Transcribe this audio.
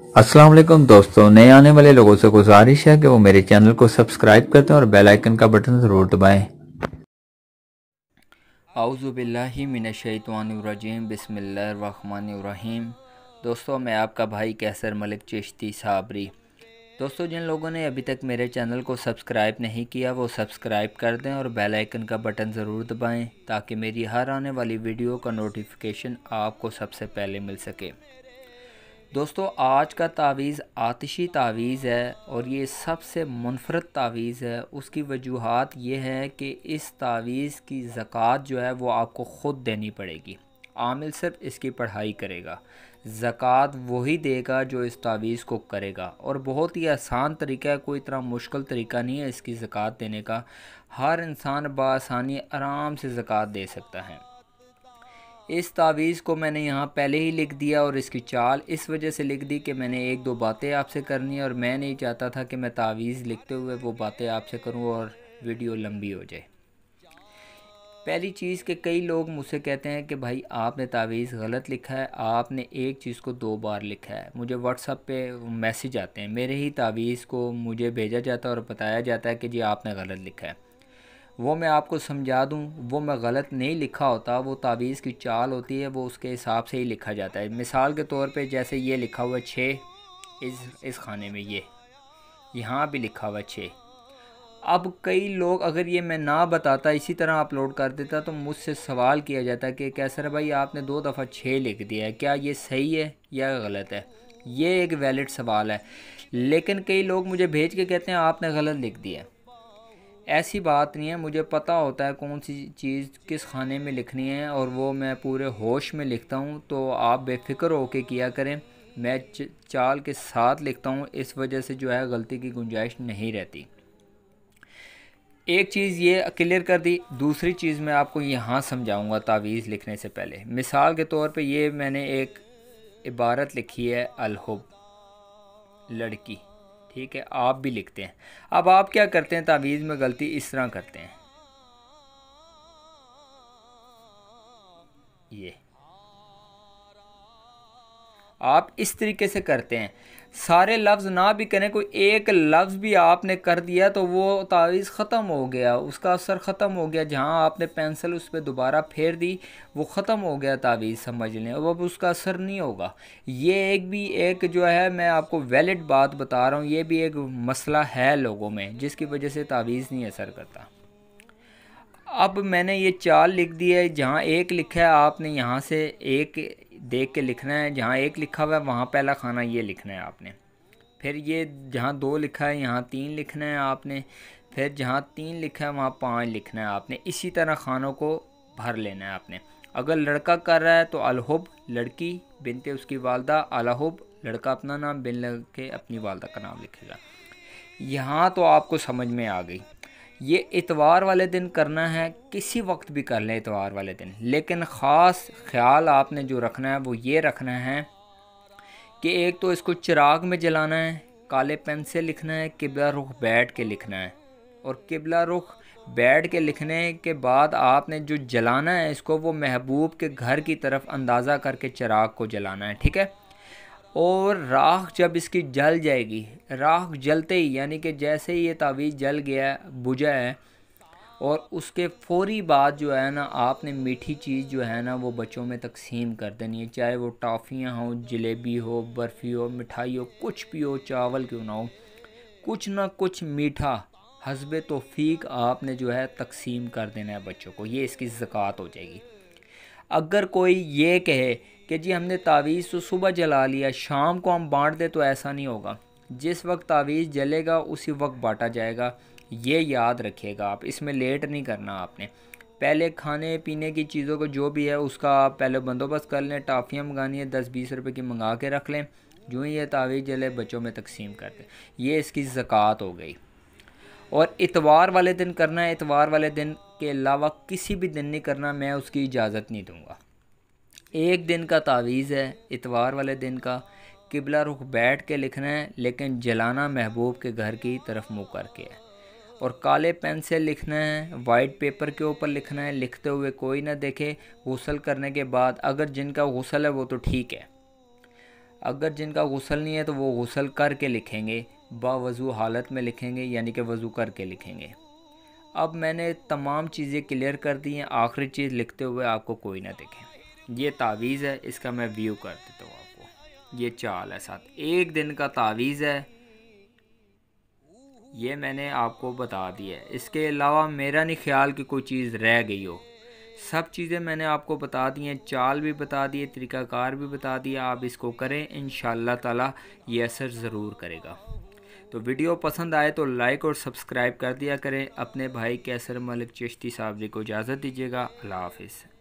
अस्सलाम वालेकुम दोस्तों, नए आने वाले लोगों से गुजारिश है कि वो मेरे चैनल को सब्सक्राइब करते हैं और बेल आइकन का बटन ज़रूर दबाएं। आऊज़ु बिल्लाहि मिनश्शैतानिर्रजीम बिस्मिल्लाहिर्रहमानिर्रहीम। दोस्तों, मैं आपका भाई कैसर मलिक चिश्ती साबरी। दोस्तों, जिन लोगों ने अभी तक मेरे चैनल को सब्सक्राइब नहीं किया वो सब्सक्राइब कर दें और बेल आइकन का बटन ज़रूर दबाएं ताकि मेरी हर आने वाली वीडियो का नोटिफिकेशन आपको सबसे पहले मिल सके। दोस्तों, आज का तावीज़ आतिशी तावीज़ है और ये सबसे मुनफरद तावीज़ है। उसकी वजूहात ये है कि इस तावीज़ की ज़कात जो है वो आपको ख़ुद देनी पड़ेगी। आमिल सिर्फ इसकी पढ़ाई करेगा, ज़कात वही देगा जो इस तावीज़ को करेगा। और बहुत ही आसान तरीका है, कोई इतना मुश्किल तरीका नहीं है इसकी ज़कात देने का। हर इंसान बआसानी आराम से ज़कात दे सकता है। इस तावीज़ को मैंने यहाँ पहले ही लिख दिया और इसकी चाल इस वजह से लिख दी कि मैंने एक दो बातें आपसे करनी है और मैं नहीं चाहता था कि मैं तावीज़ लिखते हुए वो बातें आपसे करूँ और वीडियो लंबी हो जाए। पहली चीज़ कि कई लोग मुझसे कहते हैं कि भाई आपने तावीज़ गलत लिखा है, आपने एक चीज़ को 2 बार लिखा है। मुझे व्हाट्सएप पे मैसेज आते हैं, मेरे ही तावीज़ को मुझे भेजा जाता है और बताया जाता है कि जी आपने गलत लिखा है। वो मैं आपको समझा दूँ, वो मैं गलत नहीं लिखा होता, वो तावीज़ की चाल होती है, वो उसके हिसाब से ही लिखा जाता है। मिसाल के तौर पे जैसे ये लिखा हुआ 6, इस खाने में ये यहाँ भी लिखा हुआ 6। अब कई लोग अगर ये मैं ना बताता इसी तरह अपलोड कर देता तो मुझसे सवाल किया जाता कि कैसर भाई आपने 2 दफ़ा 6 लिख दिया है, क्या ये सही है या गलत है? ये एक वैलिड सवाल है, लेकिन कई लोग मुझे भेज के कहते हैं आपने गलत लिख दिया है। ऐसी बात नहीं है, मुझे पता होता है कौन सी चीज़ किस खाने में लिखनी है और वो मैं पूरे होश में लिखता हूँ। तो आप बेफ़िक्र होके किया करें, मैं चाल के साथ लिखता हूँ, इस वजह से जो है गलती की गुंजाइश नहीं रहती। एक चीज़ ये क्लियर कर दी। दूसरी चीज़ मैं आपको यहाँ समझाऊँगा तावीज़ लिखने से पहले। मिसाल के तौर पे ये मैंने एक इबारत लिखी है अलहुब, लड़की, ठीक है, आप भी लिखते हैं। अब आप क्या करते हैं, तावीज़ में गलती इस तरह करते हैं, ये आप इस तरीके से करते हैं। सारे लफ्ज़ ना भी करें, कोई एक लफ्ज़ भी आपने कर दिया तो वो तावीज़ ख़त्म हो गया, उसका असर ख़त्म हो गया। जहाँ आपने पेंसिल उस पर दोबारा फेर दी वो ख़त्म हो गया तावीज़, समझ लें, अब उसका असर नहीं होगा। ये एक जो है मैं आपको वैलिड बात बता रहा हूँ, ये भी एक मसला है लोगों में जिसकी वजह से तावीज़ नहीं असर करता। अब मैंने ये चाल लिख दी है, जहाँ एक लिखा है आपने यहाँ से एक देख के लिखना है, जहाँ एक लिखा हुआ है वहाँ पहला खाना ये लिखना है आपने। फिर ये जहाँ 2 लिखा है यहाँ 3 लिखना है आपने। फिर जहाँ 3 लिखा है वहाँ 5 लिखना है आपने। इसी तरह खानों को भर लेना है आपने। अगर लड़का कर रहा है तो अलहुब, लड़की बिनते उसकी वालदा, अलहुब लड़का अपना नाम, बिन लड़के अपनी वालदा का नाम लिखेगा। यहाँ तो आपको समझ में आ गई। ये इतवार वाले दिन करना है, किसी वक्त भी कर लें इतवार वाले दिन, लेकिन ख़ास ख्याल आपने जो रखना है वो ये रखना है कि एक तो इसको चिराग में जलाना है, काले पेन से लिखना है, किबला रुख बैठ के लिखना है। और किबला रुख बैठ के लिखने के बाद आपने जो जलाना है इसको वो महबूब के घर की तरफ अंदाज़ा करके चिराग को जलाना है, ठीक है। और राख जब इसकी जल जाएगी, राख जलते ही यानी कि जैसे ही ये तावीज़ जल गया, बुझा है, और उसके फ़ौरी बाद जो है ना आपने मीठी चीज़ जो है ना वो बच्चों में तकसीम कर देनी है। चाहे वो टॉफ़ियाँ हो, जलेबी हो, बर्फ़ी हो, मिठाई हो, कुछ भी हो, चावल क्यों ना हो, कुछ ना कुछ मीठा हस्बे तौफीक आपने जो है तकसीम कर देना है बच्चों को। ये इसकी ज़कात हो जाएगी। अगर कोई ये कहे कि जी हमने तावीज़ तो सुबह जला लिया, शाम को हम बांट दें, तो ऐसा नहीं होगा। जिस वक्त तावीज़ जलेगा उसी वक्त बांटा जाएगा, ये याद रखिएगा। आप इसमें लेट नहीं करना आपने। पहले खाने पीने की चीज़ों को जो भी है उसका आप पहले बंदोबस्त कर लें। टाफ़ियाँ मंगानी है 10-20 रुपए की मंगा के रख लें, जो ही ये तावीज़ जले बच्चों में तकसीम कर दें। ये इसकी ज़कात हो गई। और इतवार वाले दिन करना है, इतवार वाले दिन के अलावा किसी भी दिन नहीं करना, मैं उसकी इजाज़त नहीं दूँगा। एक दिन का तावीज़ है, इतवार वाले दिन का, किबला रुख बैठ के लिखना है, लेकिन जलाना महबूब के घर की तरफ मुँह करके है। और काले पेन से लिखना है, वाइट पेपर के ऊपर लिखना है, लिखते हुए कोई ना देखे। गुस्ल करने के बाद, अगर जिनका गुस्ल है वो तो ठीक है, अगर जिनका गुस्ल नहीं है तो वो गुस्ल करके लिखेंगे, बावज़ू हालत में लिखेंगे, यानी कि वज़ू करके लिखेंगे। अब मैंने तमाम चीज़ें क्लियर कर दी हैं। आखिरी चीज़ लिखते हुए आपको कोई ना देखे। ये तावीज़ है, इसका मैं व्यू कर देता हूँ आपको। ये चाल है, साथ 1 दिन का तावीज़ है, ये मैंने आपको बता दिया है। इसके अलावा मेरा नहीं ख्याल कि कोई चीज़ रह गई हो। सब चीज़ें मैंने आपको बता दी हैं, चाल भी बता दी है, तरीक़ाकार भी बता दिया। आप इसको करें, इंशाअल्लाह ताला ये असर ज़रूर करेगा। तो वीडियो पसंद आए तो लाइक और सब्सक्राइब कर दिया करें। अपने भाई कैसर मलिक चिश्ती साहब जी को इजाज़त दीजिएगा। अल्लाह हाफ़िज़।